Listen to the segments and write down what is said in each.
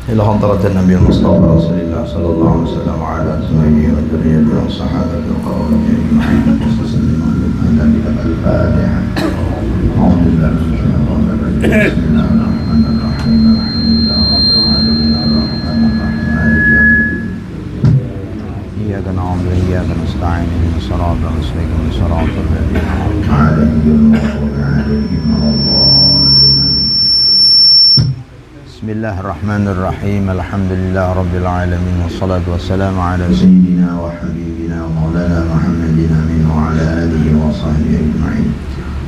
إلى حضرة النبي المصطفى رسول الله صلى الله عليه وسلم وعلى أزواجه وذريته وصحابته وقومه أجمعين وسلم على الفاتحة. أعوذ بالله من الشيطان الرجيم. بسم الله الرحمن الرحيم. الحمد لله رب العالمين الرحمن الرحيم مالك يوم الدين. إياك نعبد وإياك نستعين اهدنا الصراط المستقيم صراط الذين أنعمت عليهم غير المغضوب عليهم. Bismillahirrahmanirrahim. Alhamdulillah Rabbil Alamin. Wassalatu wassalamu ala Sayyidina wa Habibina wa Maulana Muhammadin amin wa ala alihi wa sahbihi ajma'in.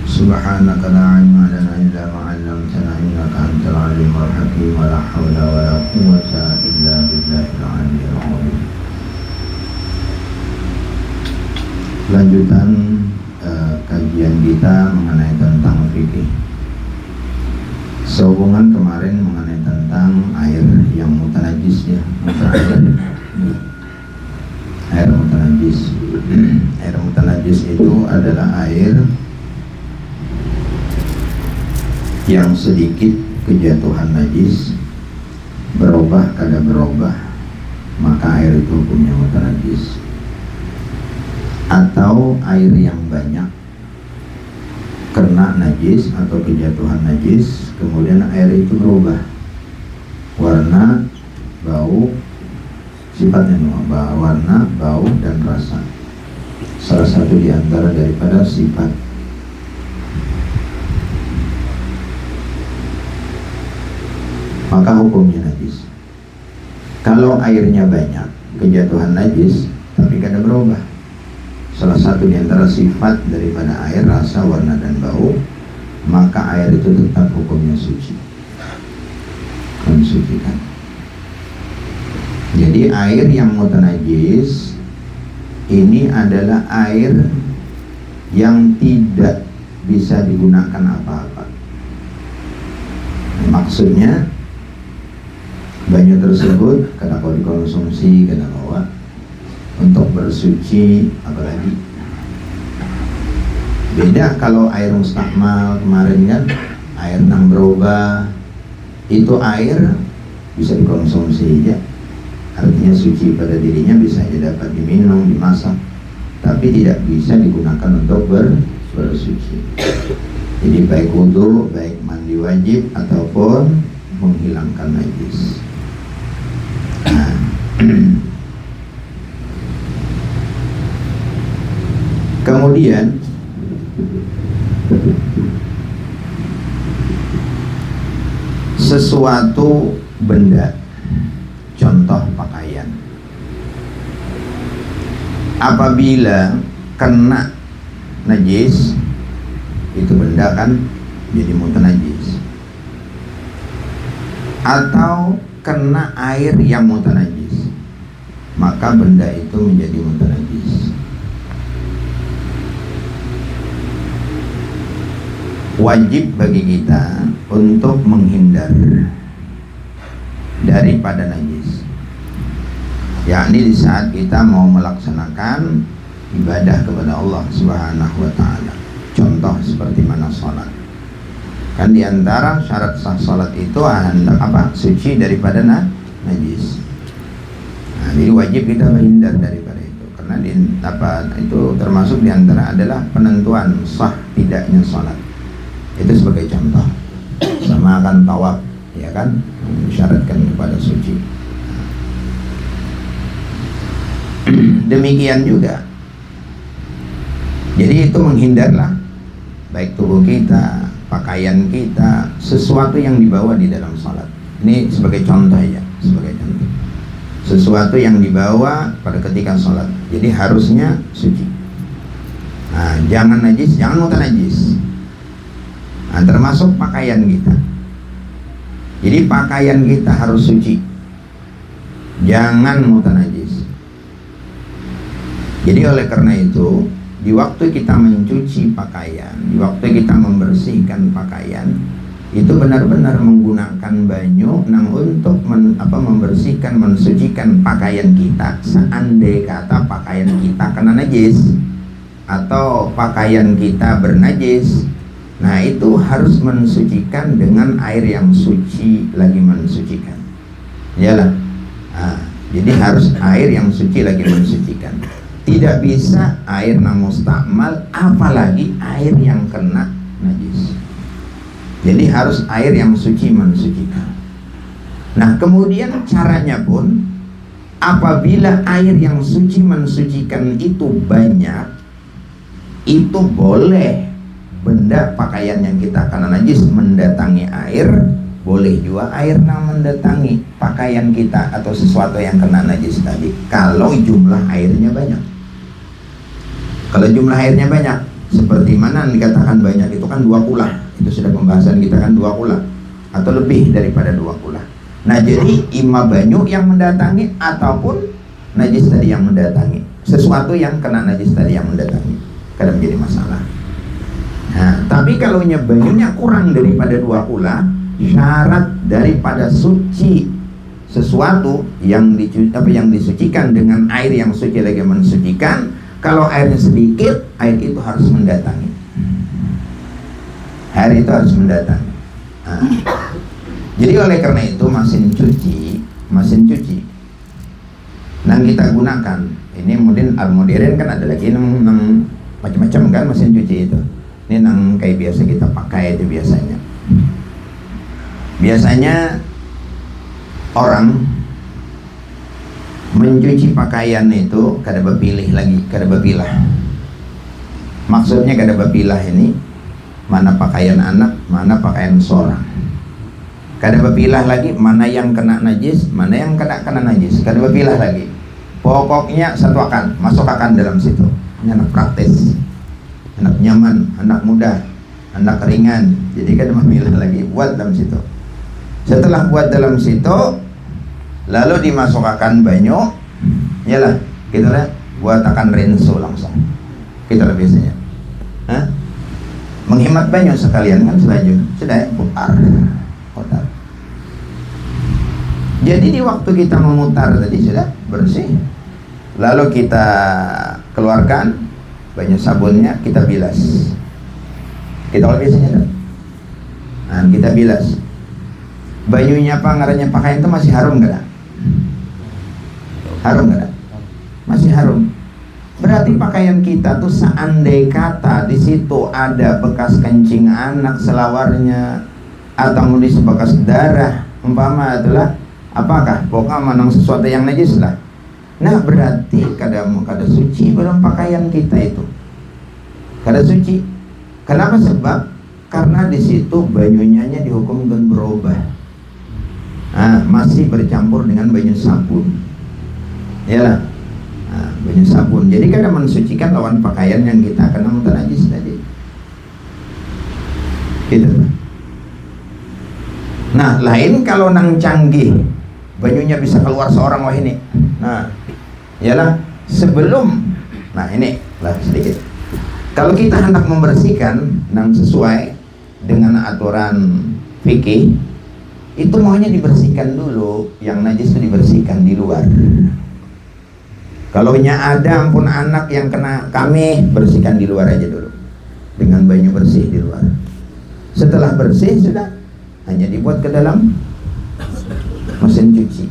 Subhanaka la ilma lana illa ma 'allamtana innaka antal alimul hakim. Wa la hawla wa la quwwata illa billahil aliyyil azim. Lanjutan kajian kita mengenai tentang fikih. Sehubungan kemarin mengenai tentang air yang mutanajis ya, air mutanajis. Air mutanajis itu adalah air yang sedikit kejatuhan najis berubah kada berubah, maka air itu hukumnya mutanajis. Atau air yang banyak kena najis atau kejatuhan najis, kemudian air itu berubah warna, bau, sifatnya warna, bau, dan rasa. Salah satu di antara daripada sifat. Maka hukumnya najis. Kalau airnya banyak kejatuhan najis tapi kada berubah, salah satu di antara sifat daripada air, rasa, warna, dan bau, maka air itu tetap hukumnya suci, mensucikan. Jadi air yang mutanajis ini adalah air yang tidak bisa digunakan apa-apa. Maksudnya banyu tersebut kada kau dikonsumsi, kada bawa untuk bersuci apalagi. Beda kalau air mustakmal kemarin kan, air nang berubah, itu air bisa dikonsumsi ya, artinya suci pada dirinya, bisa aja dapat diminum, dimasak, tapi tidak bisa digunakan untuk bersuci. Jadi baik wudu, baik mandi wajib ataupun menghilangkan najis. Nah, kemudian sesuatu benda, contoh pakaian, apabila kena najis, itu benda kan jadi mutanajis. Atau kena air yang mutanajis, maka benda itu menjadi mutanajis. Wajib bagi kita untuk menghindar daripada najis, yakni di saat kita mau melaksanakan ibadah kepada Allah Subhanahu wa ta'ala. Contoh seperti mana sholat, kan diantara syarat sah sholat itu hendak apa? Suci daripada najis. Nah, jadi wajib kita menghindar daripada itu, karena itu termasuk diantara adalah penentuan sah tidaknya sholat. Itu sebagai contoh. Sama akan tawaf, ya kan, mensyaratkan kepada suci. Demikian juga. Jadi itu menghindarlah baik tubuh kita, pakaian kita, sesuatu yang dibawa di dalam salat. Ini sebagai contoh ya, sebagai contoh. Sesuatu yang dibawa pada ketika salat. Jadi harusnya suci. Nah, jangan najis, jangan mutanajis. Nah, termasuk pakaian kita. Jadi pakaian kita harus suci, jangan mutanajis. Jadi oleh karena itu, di waktu kita mencuci pakaian, di waktu kita membersihkan pakaian, itu benar-benar menggunakan banyu untuk membersihkan, mensucikan pakaian kita. Seandai kata pakaian kita kena najis atau pakaian kita bernajis, nah itu harus mensucikan dengan air yang suci lagi mensucikan. Iyalah. Nah, jadi harus air yang suci lagi mensucikan. Tidak bisa air mustakmal, apalagi air yang kena najis. Jadi harus air yang suci mensucikan. Nah, kemudian caranya pun apabila air yang suci mensucikan itu banyak, itu boleh benda pakaian yang kita kena najis mendatangi air, boleh juga air mendatangi pakaian kita atau sesuatu yang kena najis tadi, kalau jumlah airnya banyak. Kalau jumlah airnya banyak, seperti mana dikatakan banyak itu kan 2 kulah, itu sudah pembahasan kita kan 2 kulah atau lebih daripada 2 kulah. Nah, jadi ima banyu yang mendatangi ataupun najis tadi yang mendatangi, sesuatu yang kena najis tadi yang mendatangi, kadang menjadi masalah. Nah, tapi kalau banyunya kurang daripada 2 kula, syarat daripada suci sesuatu yang disucikan dengan air yang suci lagi mensucikan, kalau airnya sedikit, air itu harus mendatangi. Air itu harus mendatangi. Nah, jadi oleh karena itu mesin cuci yang kita gunakan ini modern kan ada lagi macam-macam kan mesin cuci itu. Ini kayak biasa kita pakai itu biasanya orang mencuci pakaian itu kada berpilih lagi, kada berpilah. Maksudnya kada berpilah ini mana pakaian anak, mana pakaian seorang. Kada berpilah lagi mana yang kena najis, mana yang kena najis. Kada berpilah lagi. Pokoknya satu akan masuk akan dalam situ. Ini anak praktis, anak nyaman, anak muda, anak ringan. Jadi kada memilah lagi, buat dalam situ. Setelah buat dalam situ, lalu dimasukkan banyu, yalah, kita lihat buat akan rinso langsung. Kita lihat biasanya, menghemat banyu sekalian kan sudah putar. Jadi di waktu kita memutar tadi sudah bersih, lalu kita keluarkan banyu sabunnya, kita bilas. Kita lihat biasanya, nah, kita bilas. Banyunya ngarannya pakaian itu masih harum gak? Harum gak? Masih harum. Berarti pakaian kita tuh seandai kata di situ ada bekas kencing anak selawarnya atau di bekas darah umpama adalah apakah pokoknya menang sesuatu yang najis lah. Nah, berarti kada suci dalam pakaian kita itu. Kada suci. Kenapa? Sebab karena di situ banyunya dihukumkan berubah. Masih bercampur dengan banyu sabun, yalah, banyu sabun. Jadi kadang mensucikan lawan pakaian yang kita kena najis tadi. Gitu. Nah, lain kalau nang canggih, banyunya bisa keluar seorang wah ini. Nah, yalah, sebelum, nah ini lah sedikit. Kalau kita hendak membersihkan nang sesuai dengan aturan fikih, itu maunya dibersihkan dulu, yang najis itu dibersihkan di luar. Kalau ada ampun anak yang kena kami, bersihkan di luar aja dulu dengan banyu bersih di luar. Setelah bersih sudah hanya dibuat ke dalam mesin cuci,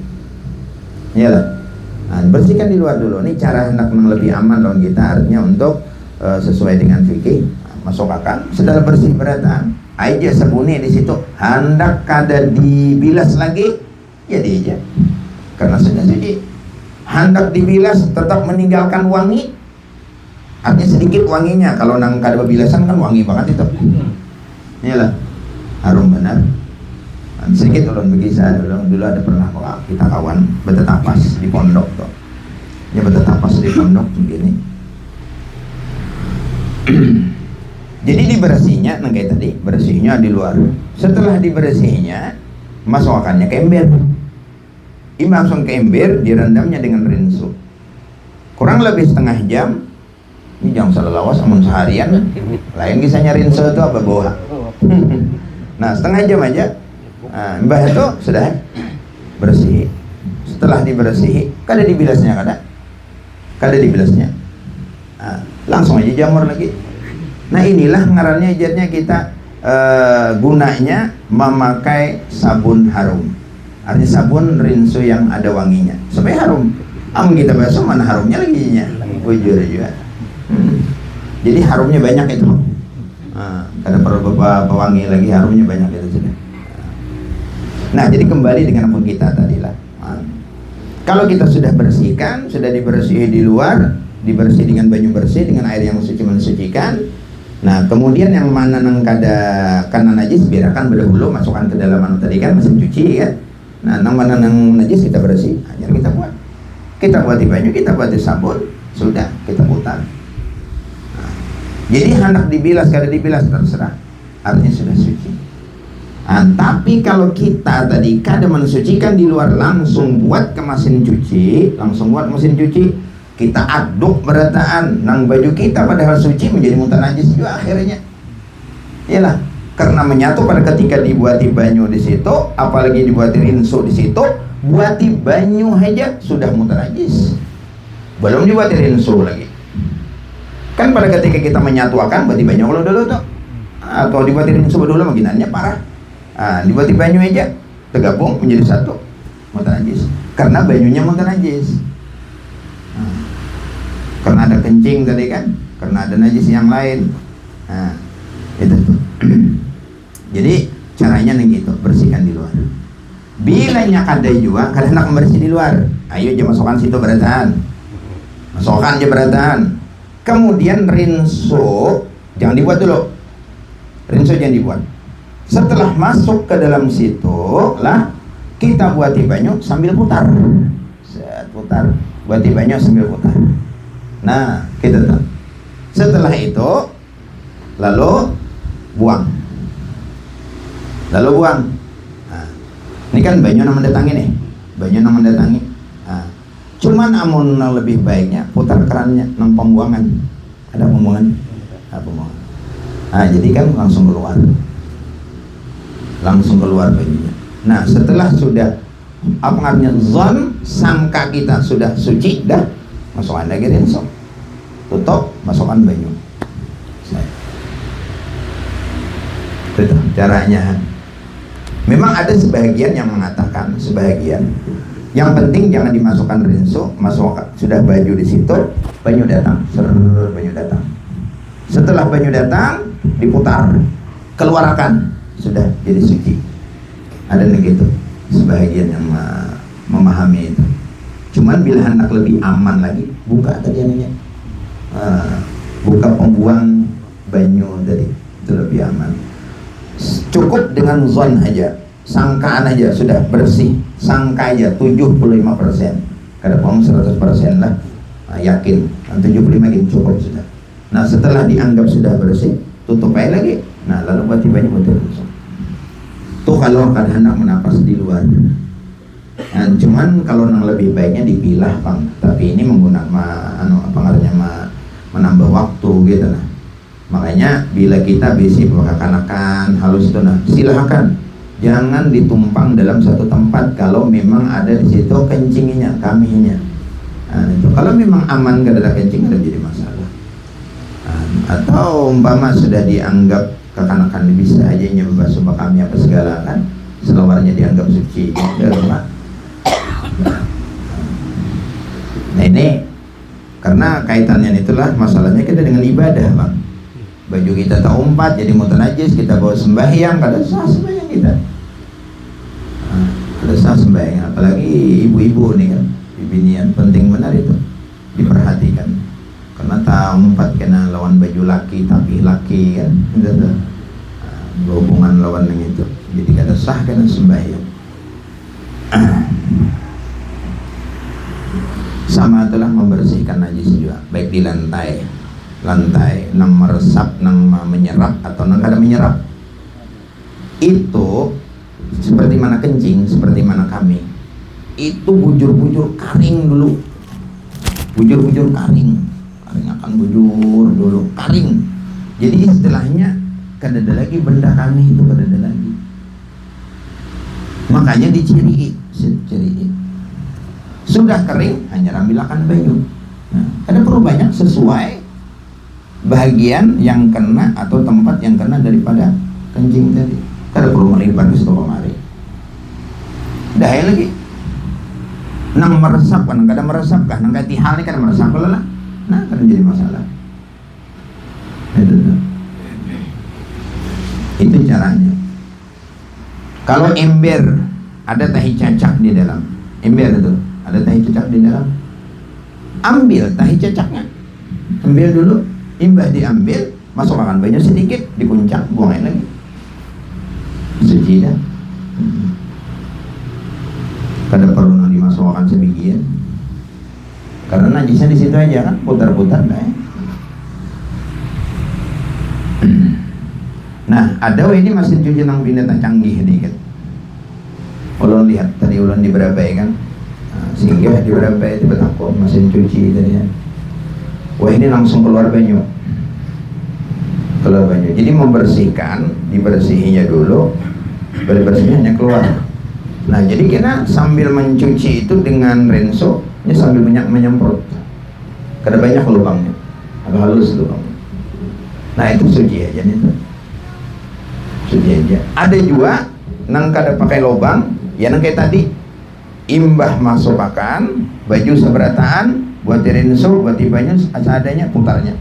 iyalah. Nah, bersihkan di luar dulu. Ini cara hendak lebih aman lawan kita, artinya untuk sesuai dengan fikih, masukkan. Setelah bersih berata aja sabunnya di situ, hendak kada dibilas lagi, jadi aja karena sudah suci. Hendak dibilas tetap meninggalkan wangi, artinya sedikit wanginya. Kalau nang kada bilasan kan wangi banget itu, iyalah, harum benar. Sedikit ulun berkisah dulu ada pernah kita kawan bertetapas di pondok tuh, ya bertetapas di pondok begini. Jadi dibersihnya, kayak tadi, bersihnya di luar. Setelah dibersihnya, masukkannya ke ember. Ini langsung ke ember, direndamnya dengan rinso. Kurang lebih setengah jam. Ini jangan salah lawas, amun seharian. Lain kisahnya rinso itu apa boha. Nah, setengah jam aja. Nah, mbah itu sudah bersih. Setelah dibersih, kada dibilasnya kada dibilasnya. Nah, langsung aja jamur lagi. Nah, inilah ngarannya ajarnya kita gunanya memakai sabun harum. Artinya sabun rinso yang ada wanginya supaya harum. Amun kita basuh mana harumnya lagi nya. Bujur juga. Jadi harumnya banyak itu. Kada perlu pewangi lagi, harumnya banyak itu sudah. Nah, jadi kembali dengan pun kita tadi lah. Kalau kita sudah bersihkan, sudah dibersihi di luar, dibersih dengan banyu bersih, dengan air yang suci mensucikan. Nah, kemudian yang mana nang kada kana najis biarkan berdahulu masukkan ke dalam anu tadi kan mesin cuci kan. Nah, nang mana nang najis kita bersih, hanya kita buat. Kita buat di banyu, kita buat di sabun, sudah kita putar. Nah, jadi hendak dibilas kada dibilas terserah. Artinya sudah suci. Tapi kalau kita tadi kada mensucikan di luar, langsung buat ke mesin cuci, kita aduk berataan nang baju kita padahal suci menjadi mutan najis juga akhirnya. Iyalah, karena menyatu pada ketika dibuati banyu di situ, apalagi dibuati rinso di situ, buati banyu aja sudah mutan najis. Belum dibuati rinso lagi. Kan pada ketika kita menyatukan buati banyu dulu tuh. Atau dibuati rinso dulu makinannya parah. Dibuati banyu aja tergabung menjadi satu mutan najis. Karena banyunya mutan najis. Karena ada kencing tadi kan, karena ada najis yang lain. Itu tuh. Jadi caranya nih gitu, bersihkan di luar. Bila kada juga, kada nak bersih di luar, ayo aja masukkan situ berataan. Masukkan aja berataan. Kemudian rinso, jangan dibuat dulu. Rinso jangan dibuat. Setelah masuk ke dalam situ lah, kita buati banyu sambil putar. Putar, buati banyu sambil putar. Nah, kita tahu. Setelah itu, lalu buang. Nah, ini kan banyu yang mendatangi nih. Banyu yang mendatangi. Cuman amun lebih baiknya putar kerannya nang pembuangan. Ada pembuangan? Ada pembuangan. Jadi kan langsung keluar. Langsung keluar banyunya. Nah, setelah sudah apa artinya zon, sangka kita sudah suci, dah masukkan lagi rinso, tutup, masukkan banyu. Itu caranya. Memang ada sebagian yang mengatakan, yang penting jangan dimasukkan rinso, masukkan sudah baju di situ, banyu datang, banyu datang. Setelah banyu datang, diputar, keluarkan, sudah jadi suci. Ada begitu sebagian yang memahami itu. Cuman bila hendak lebih aman lagi, buka tadi aninya, buka pembuang banyu tadi, itu lebih aman. Cukup dengan zon aja, sangkaan aja sudah bersih, sangka aja 75%, kada pun 100% lah, yakin 75 ini cukup sudah. Nah, setelah dianggap sudah bersih, tutup aja lagi. Nah, lalu buat banyu betul. Tuh kalau akan hendak menapas di luar. Nah, cuman kalau yang lebih baiknya dipilah, Bang. Tapi ini menggunakan menambah waktu gitu nah. Makanya bila kita bisa kanakan halus itu nah, silakan. Jangan ditumpang dalam satu tempat kalau memang ada di situ kencingnya, kaminya. Nah, itu kalau memang aman gak ada kencing tidak jadi masalah. Atau umpama sudah dianggap kekanakan bisa aja nyoba sumpah kami apa segala kan, selawarnya dianggap suci. Nah ini karena kaitannya itulah masalahnya kita dengan ibadah, Bang. Baju kita tak umpat jadi mutan najis, kita bawa sembahyang, kada sah sembahyang kita. Kada sah sembahyang, apalagi ibu-ibu nih kan, bibinian penting benar itu diperhatikan. Karena tak umpat kena lawan baju laki, tapi laki kan, gitu. Berhubungan lawan yang itu, jadi kada sah kena sembahyang. Sama itulah membersihkan najis juga, baik di lantai nang meresap, nang menyerap atau nang kada menyerap. Itu seperti mana kencing, seperti mana kami. Itu bujur-bujur karing dulu. Bujur-bujur karing akan bujur dulu, karing. Jadi istilahnya kada ada lagi benda kami itu, kada ada lagi. Makanya diciri. Sudah kering, hanya ambilkan banyu. Nah, ada perlu banyak sesuai bagian yang kena atau tempat yang kena daripada kencing tadi. Kada perlu melibat ke situ kemari. Dahil lagi nang meresap kan, kadang meresap kan, nang kati hal ni kan meresap lah, nah kan jadi masalah. Itu caranya. Kalau ember ada tahi cacak di dalam, ember itu ada tahi cacak di dalam, ambil tahi cacaknya, ambil dulu, imbah diambil, masukkan banyak sedikit, dikuncang, buangin lagi, suci dah. Kada perlu nang dimasukkan sebagian, karena najisnya di situ aja kan, putar-putar dah. Nah, ada ini mesin cuci nang binatang canggih dikit. Ulun lihat tadi ulun di Berabai kan, singgah di Berabai tiba aku mesin cuci tadi ya. Wah ini langsung keluar banyu, keluar banyu. Jadi membersihkan, dibersihinya dulu, bersihnya keluar. Nah jadi kita sambil mencuci itu dengan rinso, ini sambil menyemprot. Kada banyak lubangnya, agak halus lubangnya. Nah itu suci aja nih tuh, suci aja. Ada juga nang kada pakai lubang, ya nang kayak tadi, imbah masuk makan, baju seberataan, buat rinso, buat tibanya seadanya, putarnya.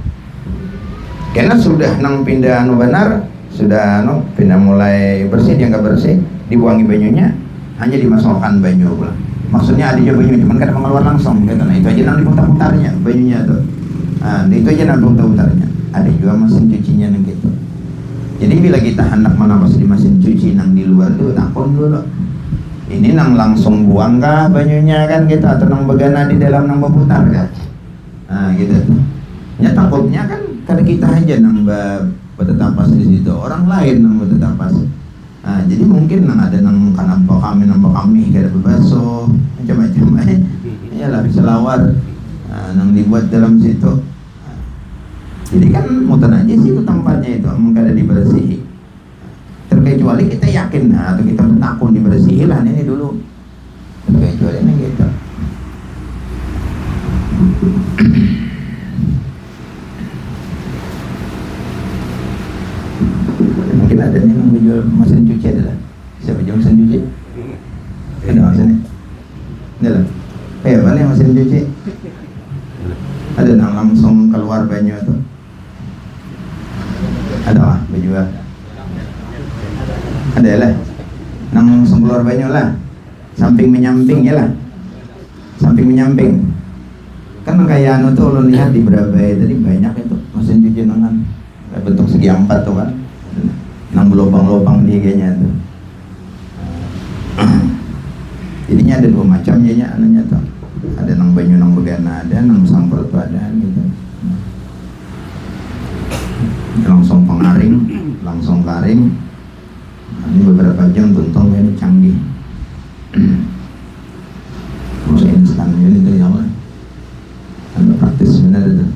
Karena sudah nang pindah anu benar, sudah anu pindah mulai bersih, dia nggak bersih, dibuangi banyunya, hanya dimasukkan banyu pula. Maksudnya ada juga banyu, cuman kadang mengeluar langsung. Kata, nah itu aja nang diputar-putarnya banyunya tuh. Nah itu aja nang diputar-putarnya. Ada juga mesin cucinya nang gitu. Jadi bila kita hendak menapas di mesin cuci nang di luar tuh takon dulu. Ini nang langsung buang kah banyunya kan gitu, atau nang begana di dalam nang berputar kan? Nah gitu. Ya takutnya kan karena kita aja nang bertetapas di situ, orang lain nang bertetapas. Nah, jadi mungkin nang ada nang kanapa kami kada bebaso macam-macam iyalah selawar nang dibuat dalam situ. Jadi kan muter aja sih itu tempatnya itu, kada dibersihi. Terkecuali kita yakin atau kita takut dibersihi lah ini dulu. Terkecuali ini gitu. Mungkin ada nih yang menjual mesin cuci adalah siapa jual mesin cuci? Ada mesinnya? Ada lah. Mana mesin cuci? Ada yang langsung keluar banyu itu? Ada lah menjual? Ada lah. Nang langsung keluar banyu lah. Samping menyamping ya lah. Samping menyamping. Kan kayak anu tuh lo lihat di Berabai tadi banyak itu mesin cuci nangan. Bentuk segi empat tuh kan. Nang lubang-lubang dia kayaknya tuh. Jadinya ada dua macam ya anunya tuh. Ada nang banyu nang begana, ada nang samprot ada gitu. Langsung pengaring, langsung karing. Nah, ini beberapa jam tuntung ini canggih. Masa instan ini tuh ya Allah. Anu praktis benar itu.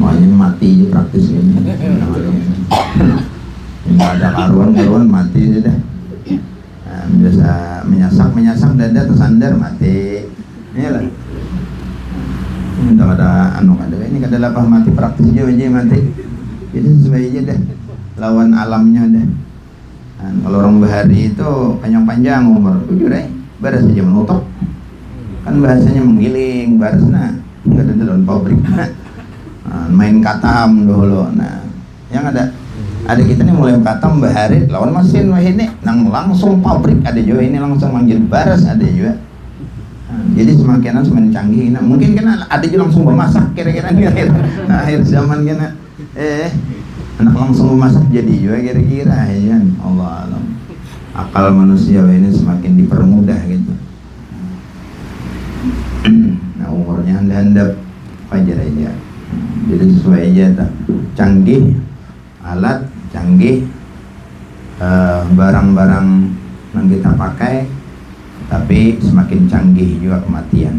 Makanya mati aja praktis ini. Nggak ada karuan mati sudah. Nah, biasa menyasak dada tersandar mati. Iyalah. Udah ada anu kada ini kada lapah mati praktis aja mati. Jadi sesuai aja dah lawan alamnya dah. Nah, kalau orang bahari itu panjang-panjang umur 7 deh, baru saja menutup. Kan bahasanya menggiling, baru nah enggak ada dalam pabrik. Nah, main katam dulu. Nah, yang ada kita nih mulai katam bahari lawan mesin wah ini nang langsung pabrik ada juga ini langsung manggil baras ada juga. Nah, jadi semakin canggih. Nah, mungkin kena ada juga langsung memasak kira-kira di akhir zaman kena anak langsung memasak jadi juga kira-kira ya. Allah alam. Akal manusia ini semakin dipermudah gitu. Nah, umurnya handap wajar aja. Jadi sesuai aja tak canggih alat, canggih barang-barang yang kita pakai, tapi semakin canggih juga kematian.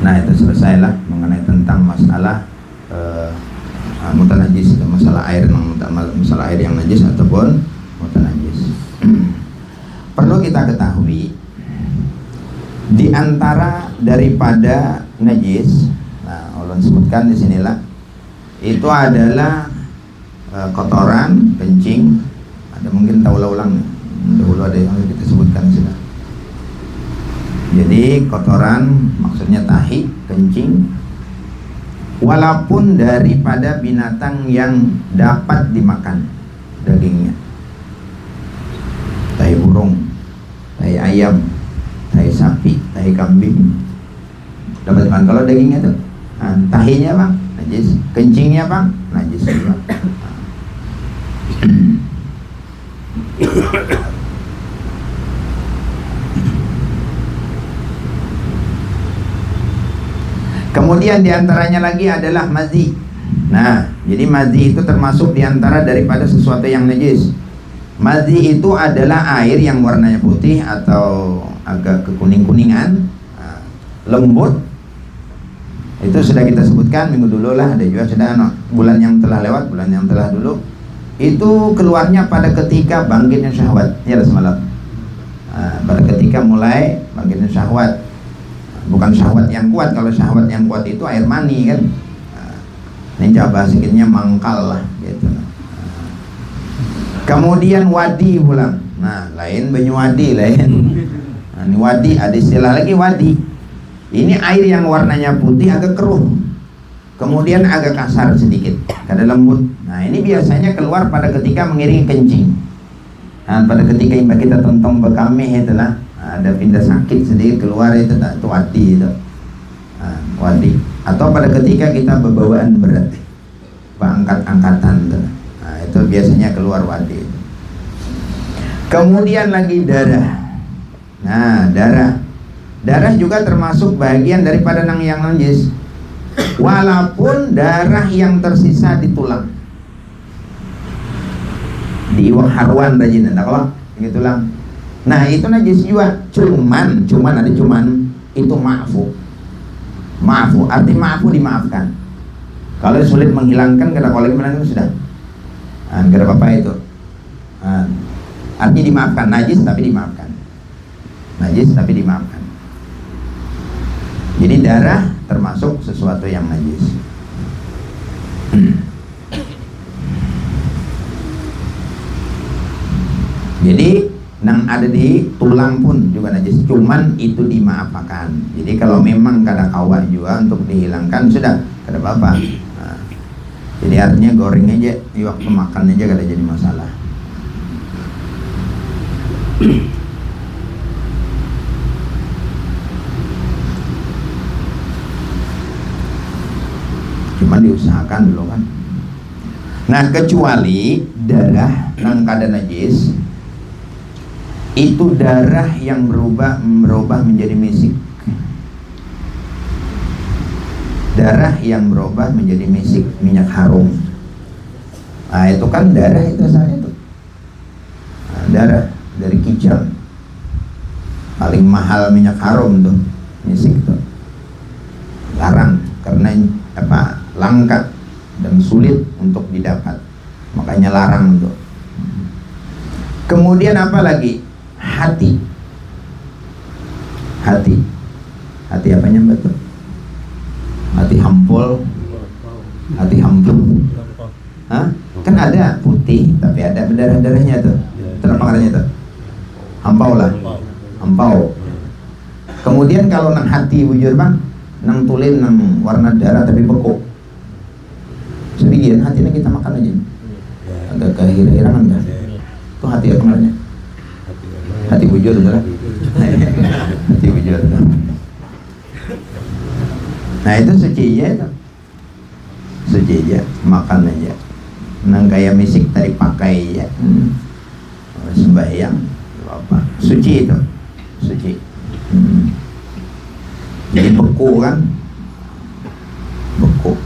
Nah itu selesailah mengenai tentang masalah mutanajis, masalah air yang najis ataupun mutanajis. Perlu kita ketahui di antara daripada najis, nah ulun sebutkan di sinilah itu adalah kotoran, kencing, ada mungkin tahu ulang Dahulu ada yang kita sebutkan sudah. Jadi kotoran maksudnya tahi, kencing, walaupun daripada binatang yang dapat dimakan dagingnya. Tai burung, tai ayam, tai sapi, tai kambing dapat dimakan. Kalau dagingnya tuh, tahinya bang najis, kencingnya bang najis juga. Kemudian diantaranya lagi adalah mazi. Nah, jadi mazi itu termasuk diantara daripada sesuatu yang najis. Mazi itu adalah air yang warnanya putih atau agak kekuning-kuningan, lembut. Itu sudah kita sebutkan minggu dulu lah, ada juga sudah bulan yang telah lewat, bulan yang telah dulu. Itu keluarnya pada ketika bangkitnya syahwat, ya semalam. Pada ketika mulai bangkitnya syahwat. Bukan syahwat yang kuat. Kalau syahwat yang kuat itu air mani kan. Ini coba sedikitnya mangkal lah gitu. Kemudian wadi pulang. Nah, lain banyu wadi lain. Nah, ini wadi, ada istilah lagi wadi. Ini air yang warnanya putih agak keruh. Kemudian agak kasar sedikit, kada lembut. Nah, ini biasanya keluar pada ketika mengiringi kencing. Nah, pada ketika kita tentong bekamih itulah ada pindah sakit sedikit keluar itu wadi itu. Wadi. Atau pada ketika kita berbawaan berat, angkat-angkatan itu. Nah, itu biasanya keluar wadi itu. Kemudian lagi darah. Nah, darah juga termasuk bagian daripada yang najis. Walaupun darah yang tersisa di tulang, di iwak harwan rajin kalau ini tulang. Nah, itu najis juga. Cuman itu maafu, arti maafu dimaafkan. Kalau sulit menghilangkan kada kolek menang sudah. Kada apa-apa itu. Artinya dimaafkan, najis tapi dimaafkan. Najis tapi dimaafkan. Jadi darah termasuk sesuatu yang najis. Jadi yang ada di tulang pun juga najis, cuman itu dimaafkan. Jadi kalau memang kada kawat juga untuk dihilangkan sudah kada apa-apa. Nah, jadi artinya goreng aja, di waktu makan aja kada jadi masalah. Cuman diusahakan dulu kan. Nah, kecuali darah yang kada najis, itu darah yang berubah menjadi misik. Darah yang berubah menjadi misik, minyak harum. Nah, itu kan darah itu asalnya itu. Nah, darah dari kijang. Paling mahal minyak harum tuh, misik tuh. Larang karena apa? Langka dan sulit untuk didapat. Makanya larang tuh. Kemudian apa lagi? Hati apanya betul? Hati hampul. Hah? Kan ada putih tapi ada berdarah-darahnya tuh. Kenapa karanya tuh? Hampau. Kemudian kalau nang hati bujur bang, nang tulin nang warna darah tapi beku. Sebagian hatinya kita makan aja. Agak kehira-hirangan kan? Itu hati apa namanya? Hati bujur betul lah. Hati bujur. Nah, itu suci aja itu. Suci aja, makan aja. Nang kayak misik tadi pakai ya. Sembahyang apa? Suci itu. Suci. Jadi beku kan? Beku.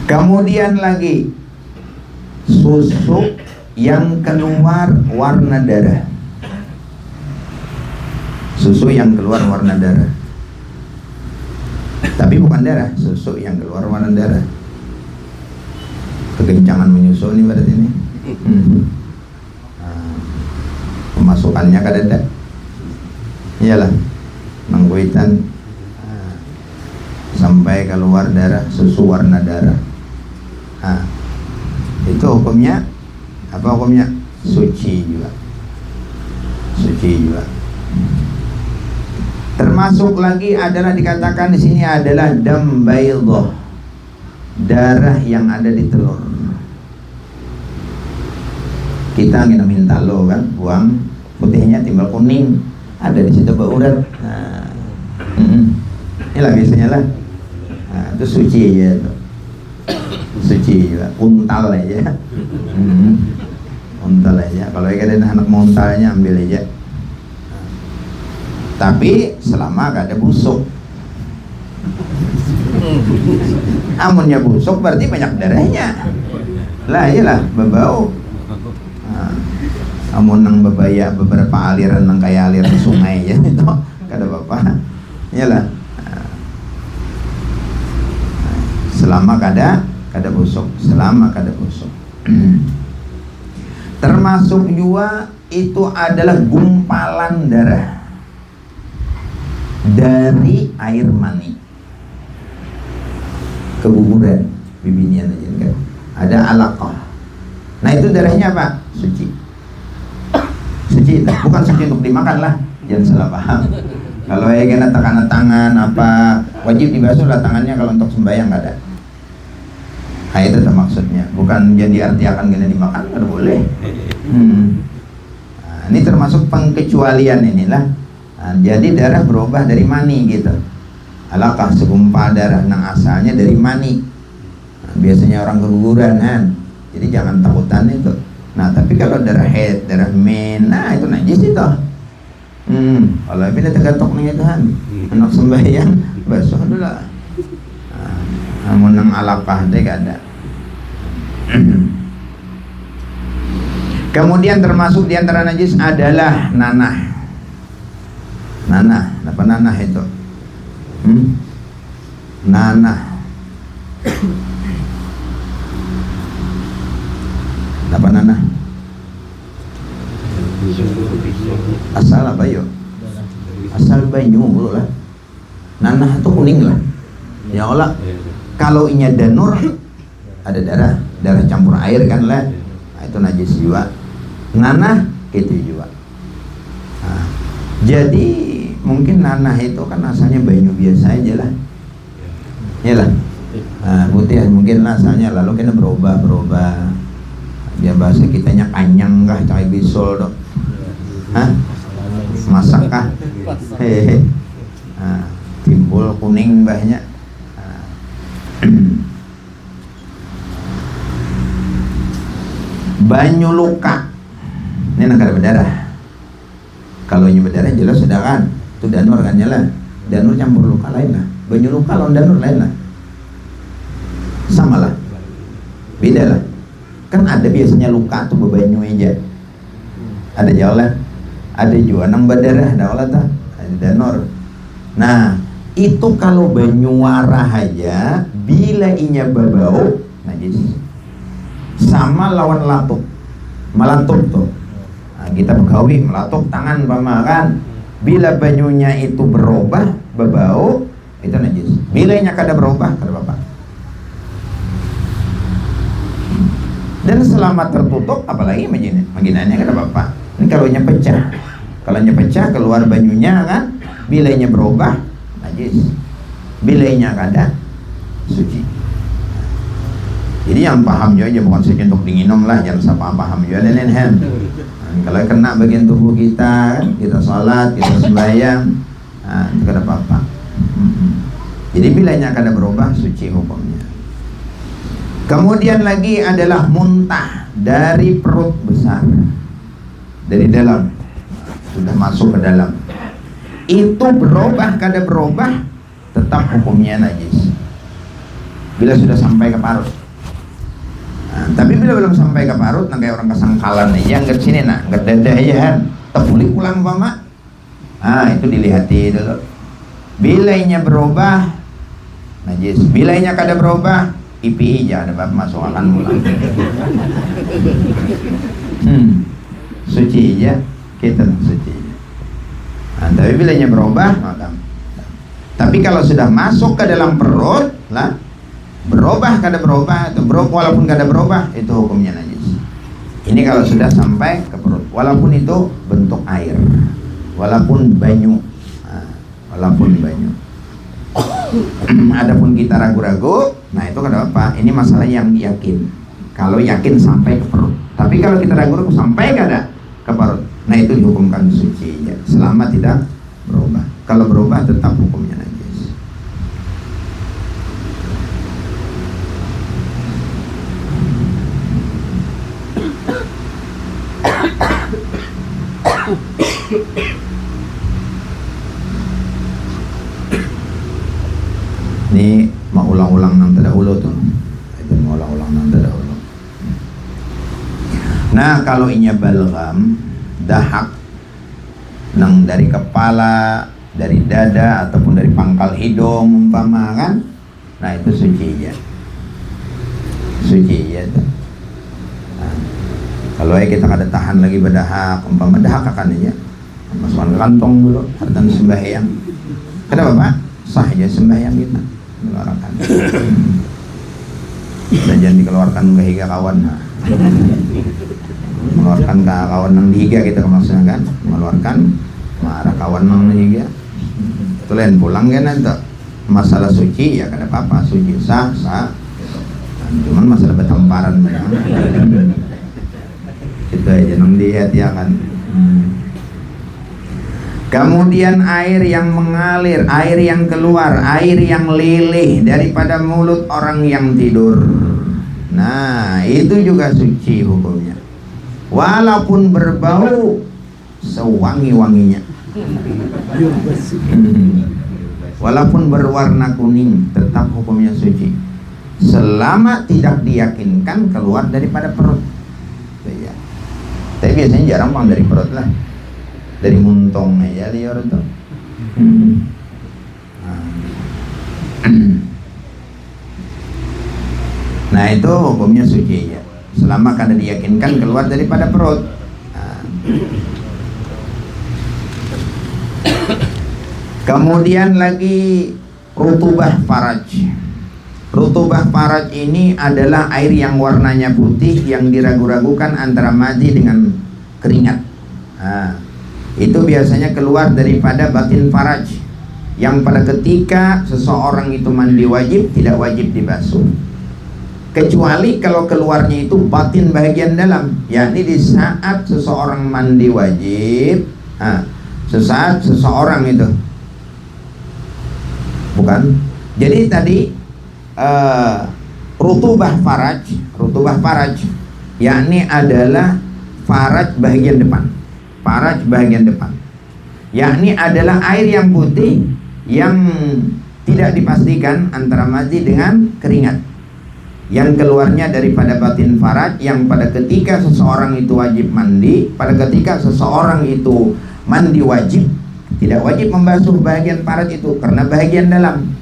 Kemudian lagi susu yang keluar warna darah. Susu yang keluar warna darah. Tapi bukan darah, susu yang keluar warna darah. Kekencangan menyusu ini berarti ini. Pemasukannya kada ada. Iyalah. nangkuitan sampai keluar darah, susu warna darah. Itu hukumnya apa? Hukumnya suci juga. Suci juga. Termasuk lagi adalah dikatakan di sini adalah dam baydhah, darah yang ada di telur. Kita minta lo kan, buang putihnya timbal kuning, ada di situ baurat. Inilah biasanya lah. Itu suci aja tuh. Suci juga, untal aja. Untal aja. Kalau ada anak mau untalnya ambil aja. Tapi selama gak ada busuk. Amunnya busuk berarti banyak darahnya. Lah iyalah berbau. Amun nang bebaya beberapa aliran nang kayak aliran sungai ya itu kada apa-apa. Iyalah. Selama kada busuk, selama kada busuk. Termasuk juga itu adalah gumpalan darah dari air mani, keguguran bibinian aja kan, ada alaqah. Nah itu darahnya apa? Suci. Suci itu bukan suci untuk dimakan lah, jangan salah paham. Kalau kena tekanan tangan apa wajib dibasuh lah tangannya kalau untuk sembahyang nggak ada. Nah itu maksudnya, bukan jadi arti akan kena dimakan, nggak boleh. Nah, ini termasuk pengecualian inilah. Nah, jadi darah berubah dari mani gitu. Alakah segumpal darah nang asalnya dari mani. Nah, biasanya orang keguguran kan, jadi jangan takutan itu. Nah tapi kalau darah haid, darah men, nah itu najis itu. Kalau bila tergatok nih Tuhan, anak sembahyang basuh dulu lah. Namun nang alakah deh gak ada. Kemudian termasuk diantara najis adalah nanah. Nanah, apa nanah itu? Nanah. Apa nanah? Asal apa yuk? Asal banyu dulu lah. Nanah itu kuning lah. Ya Allah. Kalau inya danur ada darah campur air kan lah. Nah, itu najis juga. Nanah gitu juga. Nah, jadi mungkin nanah itu kan asalnya banyu biasa aja lah. Iyalah. Nah, putih mungkin asalnya lalu kena berubah. Dia bahasa kitanya kanyang kah, cai bisul dok. Masak kah? Hehehe. Nah, timbul kuning banyak. Banyu luka ini nak ada berdarah. Kalau ini berdarah jelas sudah kan, itu danur kan nyala. Danur campur luka lain lah. Banyu luka lawan danur lain lah. Sama lah, beda lah. Kan ada biasanya luka tuh berbanyu aja. Ada jauh lah. Ada juga nang berdarah, ada olah tak? Ada danur. Nah itu kalau banyu warah aja, bila inya berbau najis. Sama lawan latuk, melatuk tuh. Nah, kita begawi melatuk tangan pamakan. Bila banyunya itu berubah, berbau, itu najis. Bila inya kada berubah, kada apa-apa. Dan selama tertutup, apalagi maginannya kada apa-apa. Ini kalau inya pecah, keluar banyunya kan, bila inya berubah, najis. Bila inya kada, suci. Jadi yang paham juga bukan saja untuk diminum lah, jangan sampai paham juga nenek. Kalau kena bagian tubuh kita, kita sholat, kita sembahyang, nah, itu kada apa-apa. Jadi bilanya kada berubah, suci hukumnya. Kemudian lagi adalah muntah dari perut besar, dari dalam, sudah masuk ke dalam. Itu berubah kada berubah, tetap hukumnya najis. Bila sudah sampai ke parut. Nah, tapi bila belum sampai ke parut, nah kayak orang kesangkalan aja, angkat sini nah, angkat dada aja kan, terpulih pulang Mama. Ah itu dilihati dulu. Bilainya berubah, najis. Bilainya kada berubah, IPI aja ada bab masuk akan pulang. Suci aja, kita suci. Nah, tapi bilanya berubah maka. Tapi kalau sudah masuk ke dalam perut lah, berubah kada berubah atau walaupun kada berubah, itu hukumnya najis. Ini kalau sudah sampai ke perut, walaupun itu bentuk air, walaupun banyu, walaupun banyu. Adapun kita ragu-ragu, nah itu kada apa. Ini masalah yang yakin. Kalau yakin sampai ke perut. Tapi kalau kita ragu-ragu sampai kada ke perut, nah itu dihukumkan suci ya, selama tidak berubah. Kalau berubah tetap hukumnya najis. Ini mau ulang-ulang nang terdahulu tuh. Itu mau ulang-ulang nang terdahulu. Nah, kalau inya balgam, dahak nang dari kepala, dari dada ataupun dari pangkal hidung umpama kan, nah itu suci ya. Suci ya tuh. Nah, kalau kita kada tahan lagi berdahak, umpama dahak akan aja masukkan ke kantong dulu, hartan sembahyang. Kenapa Pak? Sah aja sembahyang kita. Mengeluarkan. Dan jangan dikeluarkan ke higa kawan. Nah. Mengeluarkan ke kawan nang dihiga kita maksudnya kan, mengeluarkan marah kawan nang dihiga. Itu lain pulang kan nanti. Masalah suci ya kada apa-apa, suci sah. Cuman masalah bertamparan memang. Itu aja nang dilihat ya kan. Kemudian air yang mengalir, air yang keluar, air yang leleh daripada mulut orang yang tidur. Nah, itu juga suci hukumnya. Walaupun berbau sewangi-wanginya. Walaupun berwarna kuning, tetap hukumnya suci. Selama tidak diyakinkan keluar daripada perut. Ya. Tapi biasanya jarang bang dari perut lah. Dari muntong aja liar itu. Nah itu hukumnya suci ya. Selama kada diyakinkan keluar daripada perut. Kemudian lagi rutubah faraj. Rutubah faraj ini adalah air yang warnanya putih yang diragu-ragukan antara madi dengan keringat. Itu biasanya keluar daripada batin faraj, yang pada ketika seseorang itu mandi wajib tidak wajib dibasuh, kecuali kalau keluarnya itu batin bagian dalam, yakni di saat seseorang mandi wajib, sesaat seseorang itu bukan. Jadi tadi rutubah faraj yakni adalah faraj bagian depan. Faraj bagian depan, yakni adalah air yang putih yang tidak dipastikan antara madi dengan keringat, yang keluarnya daripada batin faraj, yang pada ketika seseorang itu wajib mandi, pada ketika seseorang itu mandi wajib tidak wajib membasuh bagian faraj itu karena bagian dalam.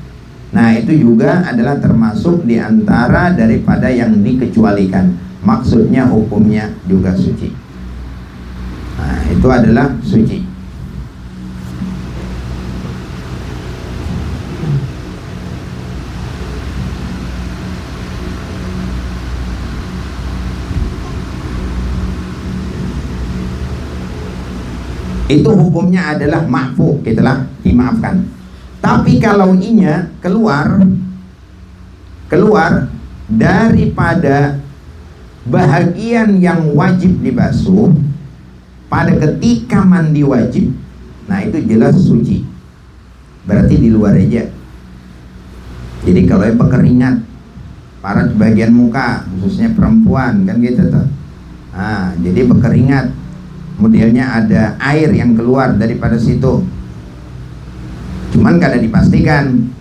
Nah itu juga adalah termasuk diantara daripada yang dikecualikan, maksudnya hukumnya juga suci. Nah, itu adalah suci. Itu hukumnya adalah ma'fu, gitulah, dimaafkan. Tapi kalau inya keluar daripada bahagian yang wajib dibasuh pada ketika mandi wajib, nah itu jelas suci. Berarti di luar aja. Jadi kalau yang berkeringat, para bagian muka, khususnya perempuan kan gitu tuh. Nah, jadi berkeringat, kemudiannya ada air yang keluar daripada situ. Cuman kada dipastikan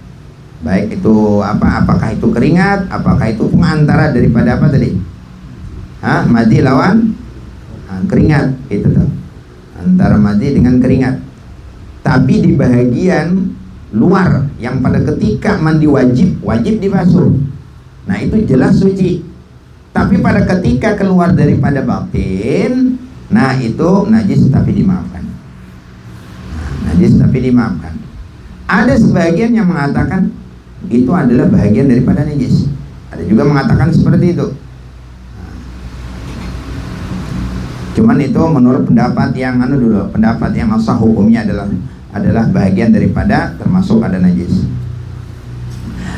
baik itu apakah itu keringat, apakah itu pengantara daripada apa tadi? Madi lawan keringat itu tuh, antara madi dengan keringat. Tapi di bagian luar yang pada ketika mandi wajib dibasuh, nah itu jelas suci. Tapi pada ketika keluar daripada batin, nah itu najis tapi dimaafkan. Nah najis tapi dimaafkan. Ada sebagian yang mengatakan itu adalah bagian daripada najis. Ada juga mengatakan seperti itu. Cuman itu menurut pendapat yang pendapat yang asah hukumnya adalah bagian daripada termasuk ada najis.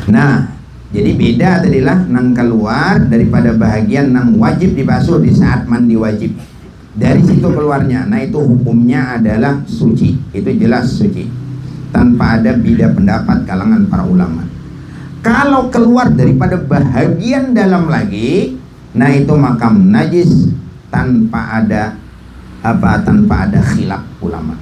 Nah, jadi beda adalah nang keluar daripada bahagian nang wajib dibasuh di saat mandi wajib. Dari situ keluarnya. Nah, itu hukumnya adalah suci. Itu jelas suci. Tanpa ada beda pendapat kalangan para ulama. Kalau keluar daripada bahagian dalam lagi, nah itu makam najis tanpa ada khilaf ulama.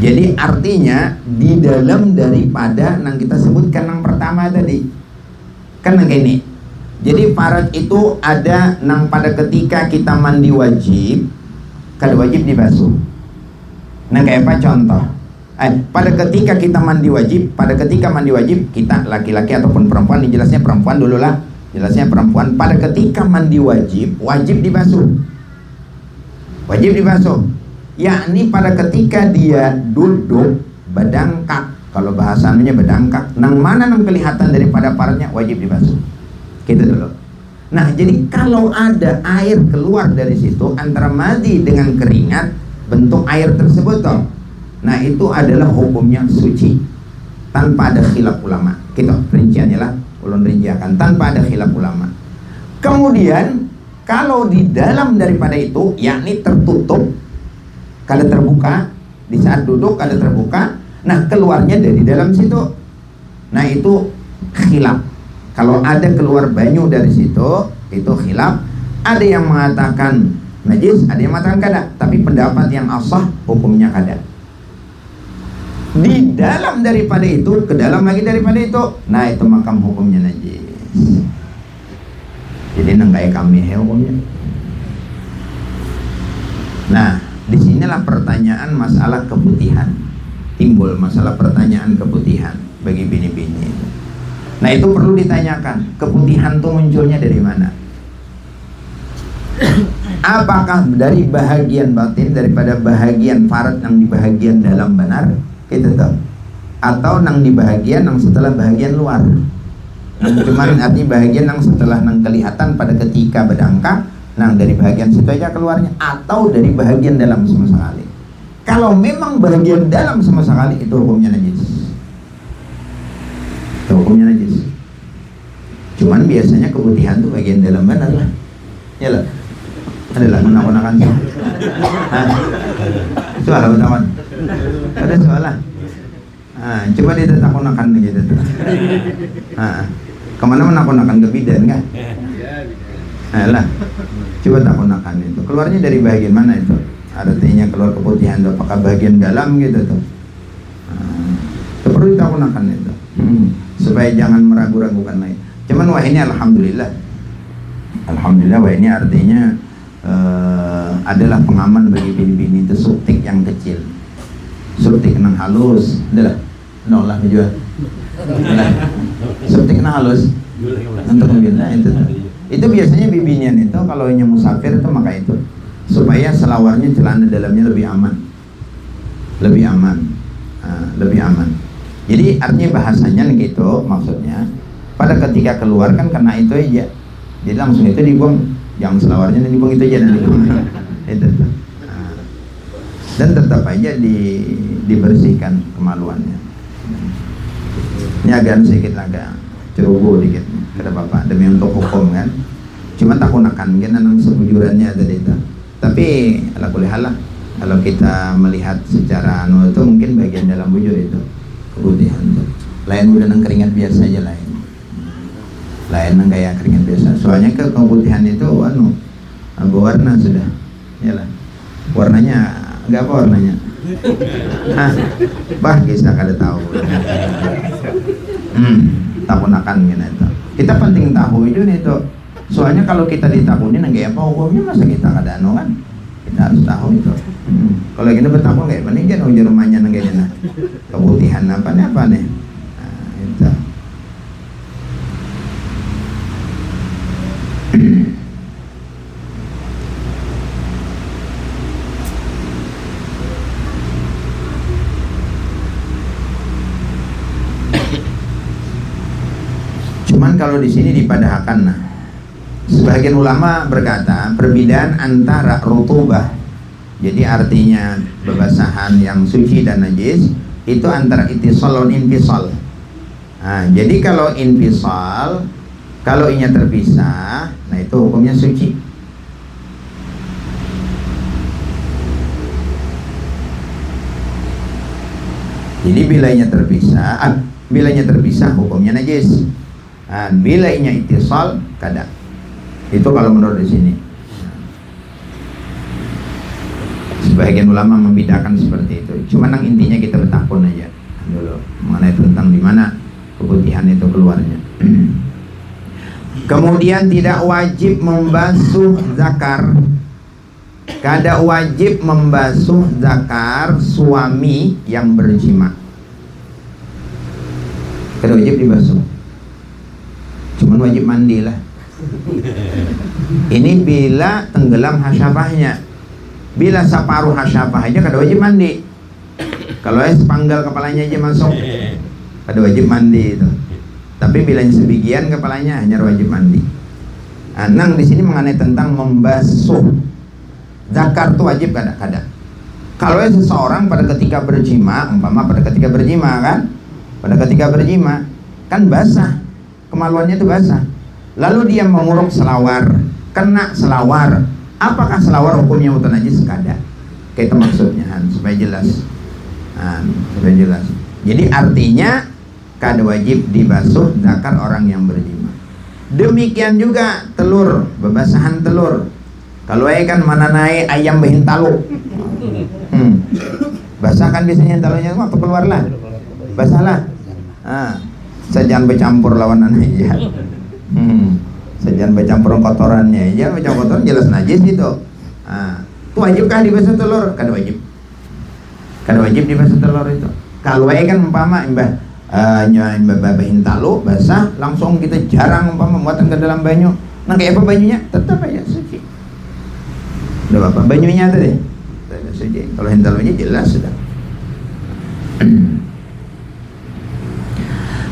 Jadi artinya di dalam daripada yang kita sebutkan yang pertama tadi kan gini. Jadi farad itu ada nang pada ketika kita mandi wajib kada wajib dibasuh. Nah kayak apa contoh? Pada ketika mandi wajib kita laki-laki ataupun perempuan, ini jelasnya perempuan dulu lah. Jelasnya perempuan pada ketika mandi wajib dibasuh. Wajib dibasuh. Yakni pada ketika dia duduk bedangkak, kalau bahasanya bedangkak, nang mana nang kelihatan daripada paratnya wajib dibasuh. Gitu dulu. Nah, jadi kalau ada air keluar dari situ antara madi dengan keringat, bentuk air tersebut toh. Nah, itu adalah hukumnya suci tanpa ada khilaf ulama. Gitu, rinciannya lah, ulun rinciakan tanpa ada khilaf ulama. Kemudian kalau di dalam daripada itu, yakni tertutup, kada terbuka, di saat duduk kada terbuka, nah keluarnya dari dalam situ. Nah itu khilaf. Kalau ada keluar banyu dari situ, itu khilaf. Ada yang mengatakan najis, ada yang mengatakan kada. Tapi pendapat yang asah hukumnya kada. Di dalam daripada itu, ke dalam lagi daripada itu, nah itu makam hukumnya najis. Jadi nengkai kami hukumnya. Nah, disinilah pertanyaan masalah keputihan. Timbul masalah pertanyaan keputihan bagi bini-bini. Nah, itu perlu ditanyakan. Keputihan itu munculnya dari mana? Apakah dari bahagian batin, daripada bahagian farad yang di bahagian dalam benar? Itu tahu. Atau nang di bahagian yang setelah bahagian luar? Cuman artinya bahagian yang setelah nang kelihatan pada ketika berdangkak, nang dari bahagian situ aja keluarnya, atau dari bahagian dalam sama sekali. Kalau memang bahagian dalam sama sekali, itu hukumnya najis. Itu hukumnya najis. Cuman biasanya keputihan tuh bagian dalam benar lah. Ya lah. Adalah menakan-nakan sih. Soal apa teman? Ada soal lah. Coba dia takut-nakan gitu tuh. Kemana menakut-nakan ke bidan kan? Alah, coba takut-nakan itu. Keluarnya dari bagian mana itu? Artinya keluar keputihan itu apakah bagian dalam gitu tuh? Itu perlu takut-nakan itu. Supaya jangan meragu-ragukan lagi. Cuman wah ini alhamdulillah. Alhamdulillah wah ini artinya adalah pengaman bagi bini-bini itu suntik yang kecil. Suntik nang halus, adalah nolak jual. Suntik nang halus untuk membina itu biasanya bibinya itu kalau yang musafir itu maka itu supaya selawarnya celana dalamnya lebih aman, lebih aman. Jadi artinya bahasanya gitu maksudnya pada ketika keluar kan karena itu aja, jadi langsung itu dibuang, yang selawarnya dibuang itu aja dan dibuang itu. Dan tetap aja dibersihkan kemaluannya. Ini agak sedikit agak ceroboh dikit kata bapak demi untuk hukum kan. Cuma takunakan mungkin anang sebujurannya tadi itu. Tapi ala kulli hal kalau kita melihat secara itu mungkin bagian dalam bujur itu keputihan itu. Lain udah nang keringat biasa aja lain nang kayak keringat biasa. Soalnya keputihan itu berwarna sudah. Yalah. Warnanya enggak apa warnanya. Kisah kada tahu. Takunakan gitu itu. Kita penting tahu itu. Soalnya kalau kita ditakunin enggak apa hukumnya masa kita kada kan? Kita harus tahu itu. Kalau kita bertakwa enggak apa nih kan ujar rumahnya nang gini nah. Keputihan apa nih? Nah, itu. Cuman kalau di sini dipadahkan, nah, sebagian ulama berkata perbedaan antara rutubah, jadi artinya bebasahan yang suci dan najis, itu antara ittisal dan infisal. Nah, jadi kalau infisal, kalau inya terpisah, nah itu hukumnya suci. Jadi bila inya terpisah hukumnya najis. Nah, bila inya ittisal kada. Itu kalau menurut di sini. Sebagian ulama membedakan seperti itu. Cuma yang intinya kita bertakun aja dulu mengenai tentang di mana keputihan itu keluarnya. Kemudian tidak wajib membasuh zakar. Kada wajib membasuh zakar suami yang berjima. Kada wajib dibasuh. Cuman wajib mandi lah. Ini bila tenggelam hasyafahnya. Bila separuh hasyafah aja kada wajib mandi. Kalau sepanggal kepalanya aja masuk, kada wajib mandi itu. Tapi bila sebagian kepalanya hanya wajib mandi. Nang di sini mengenai tentang membasuh zakar itu wajib kada. Kalau seseorang pada ketika berjima, umpama pada ketika berjima kan basah, kemaluannya itu basah. Lalu dia menguruk selawar, kena selawar. Apakah selawar hukumnya mutanajis? Kada. Kayak itu maksudnya, supaya jelas. Supaya jelas. Jadi artinya kada wajib dibasuh zakar orang yang berjima. Demikian juga telur, bebasahan telur. Kalau kan mana naik ayam behintalu. Basah kan biasanya talunya semua keluarlah. Basahlah. Sejan bercampur lawanan aja. Sejan bercampur kotorannya aja, bercampur kotoran jelas najis gitu. Itu wajibkah dibasuh telur? Kada wajib. Kada wajib dibasuh telur itu. Kalau kan umpama imbah bahintalu basah, langsung kita jarang umpama muatan ke dalam banyu. Nah kayak apa banyunya? Tetap aja suci. Udah apa? Banyunya tadi suci. Kalau hintalunya jelas sudah.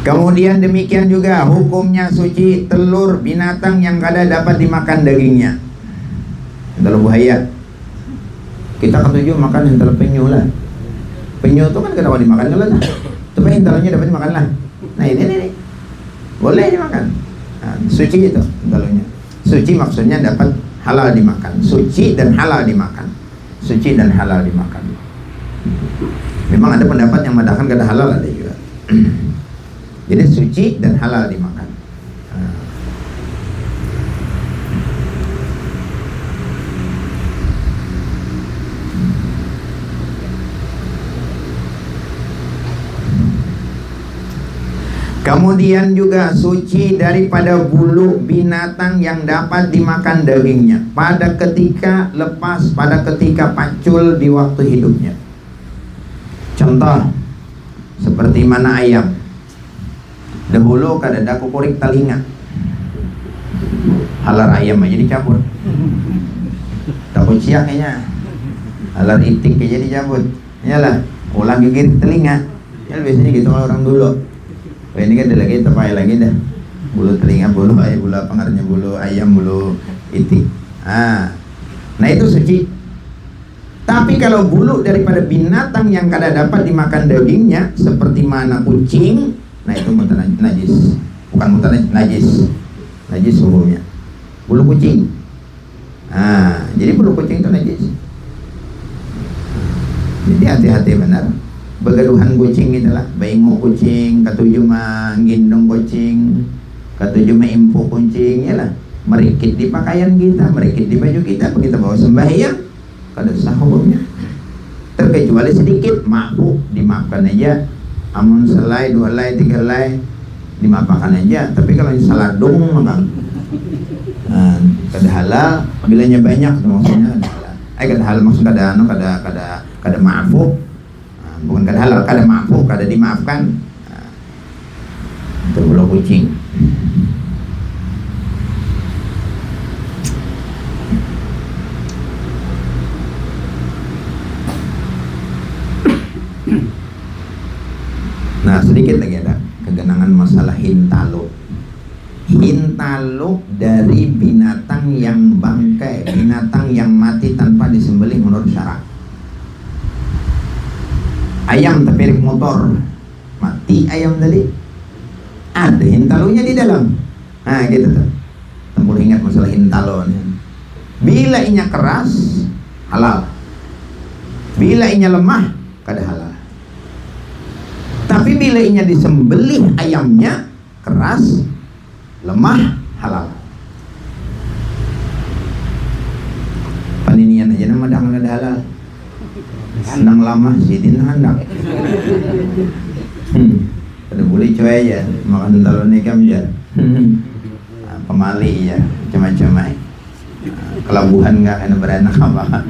Kemudian demikian juga hukumnya suci telur binatang yang kada dapat dimakan dagingnya. Hintalu buaya. Kita ketujuh makan hintalu penyu lah. Penyu itu kan kada dapat dimakan lah. Tapi hintalunya dapat dimakan lah. Nah ini boleh dimakan. Suci itu hintalunya. Suci maksudnya dapat halal dimakan. Suci dan halal dimakan. Suci dan halal dimakan. Memang ada pendapat yang mengatakan kada halal, ada juga. Jadi suci dan halal dimakan. Kemudian juga suci daripada bulu binatang yang dapat dimakan dagingnya pada ketika lepas, pada ketika pacul di waktu hidupnya. Contoh seperti mana ayam. Dahulu kada ada kukurik telinga. Halar ayam aja dicabut. Takut siak kayaknya. Halar itik aja dicabut. Iyalah, ulang gigit telinga. Ya biasanya gitu orang dulu. Oh, ini kan ada lagi tepai lagi dah. Bulu telinga, bulu ayam, bulu apa ngarannya, bulu ayam, bulu itik. Nah itu suci. Tapi kalau bulu daripada binatang yang kada dapat dimakan dagingnya seperti mana kucing, nah itu najis. Bukan najis. Najis hukumnya. Bulu kucing. Jadi bulu kucing itu najis. Jadi hati-hati benar. Begaduhan kucing itulah, baingo kucing, katujuh mah gendong kucing, katujuh mah impu kucing, ya lah. Merikit di pakaian kita, merikit di baju kita, begitu bawa sembahyang, kada sah hukumnya. Terkecuali sedikit, mampu dimaafkan aja. Amun selai, 2 helai, 3 helai dimaafkan aja. Tapi kalau saladung maka kada halal. Bilanya banyak maksudnya kada halal. Kada halal maksud kada maafu. Bukan kada halal, kada maafu, kada dimaafkan. Itu bulu kucing. Nah sedikit lagi ada kegenangan masalah hintalu. kalau dari binatang yang bangkai, binatang yang mati tanpa disembelih menurut syarak. Ayam terpirik motor, mati ayam tadi, ada hintalonya di dalam. Nah gitu tuh. Tempur ingat masalah hintalo nih. Bila inya keras, halal. Bila inya lemah, kada halal. Tapi bila inya disembelih ayamnya keras, lemah, halal. Paninian aja nama dah kada halal. Handang lama sidin handang. Kada boleh cuy aja makan talon ikam ya. Pemali ya, macam-macam. Kelabuhan enggak kena beranak apa.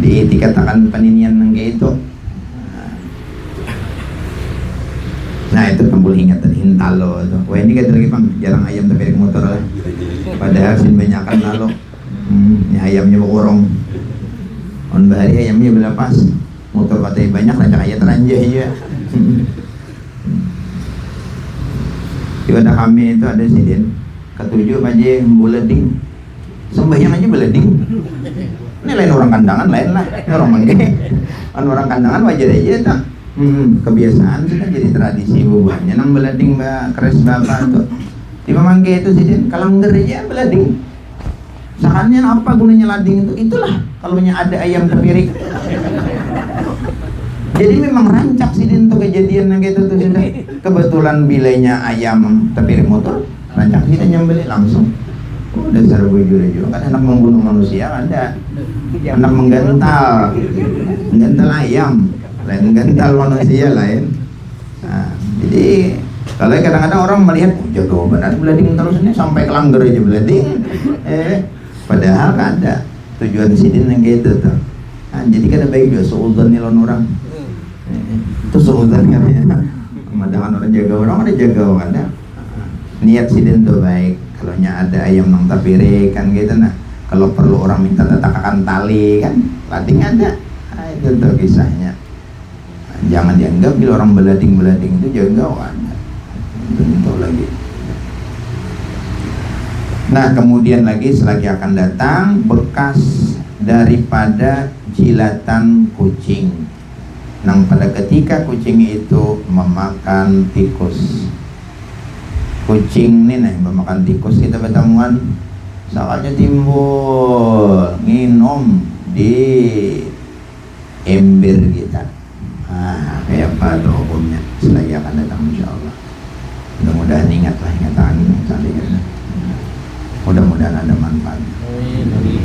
Dikatakan paninian nang itu. Nah itu kan boleh ingat tadi hintalo itu. Wah ini kata lagi bang, jarang ayam terpirik motor lah. Padahal sin banyakan nalo. Ini ayamnya berkorong. On bahari ayamnya berlepas. Motor patai banyak rancang ayam teranjah aja. Di pada kami itu ada sidin. Ketujuh aja buleding. Sembahyang aja buleding. Ini lain orang kandangan lain lah. Ini orang mangke. Orang kandangan wajar aja tak. Kebiasaan sih kan jadi tradisi buahnya nang belading mbak keres bapak tuh di Mamangke itu sih kalangger aja belading. Sakannya apa gunanya lading itu? Itulah kalaunya ada ayam terpirik. Jadi memang rancak sih untuk kejadian yang gitu tuh. Kebetulan bilainya ayam terpirik motor, rancak sih nyembeli langsung. Oh, dasar bujur juga kan anak membunuh manusia ada. Anak menggantal ayam. Lain gantal manusia lain. Nah, jadi kalau kadang-kadang orang melihat jago benar belading terus ini sampai kelangger aja belading. Padahal kan ada tujuan sidin yang gitu tuh. Nah, jadi kan baik juga suudzon nilon orang. Itu suudzon kan ya. Padahal orang jaga orang ada jaga orang ada. Niat sidin tuh baik. Kalau ada ayam nang tapire kan gitu nah. Kalau perlu orang minta tatakan tali kan, lading ada. Nah, itu tuh kisahnya. Jangan dianggap bila orang belading itu jangkauan. Tentu lagi. Nah kemudian lagi selagi akan datang bekas daripada jilatan kucing. Nang pada ketika kucing itu memakan tikus. Kucing ini nih memakan tikus kita ketemuan saatnya timbul nginom di ember kita. Kayak apa tuh hukumnya selagi akan datang insyaallah. Mudah-mudahan ingatlah ingatan. Mudah-mudahan ada manfaat.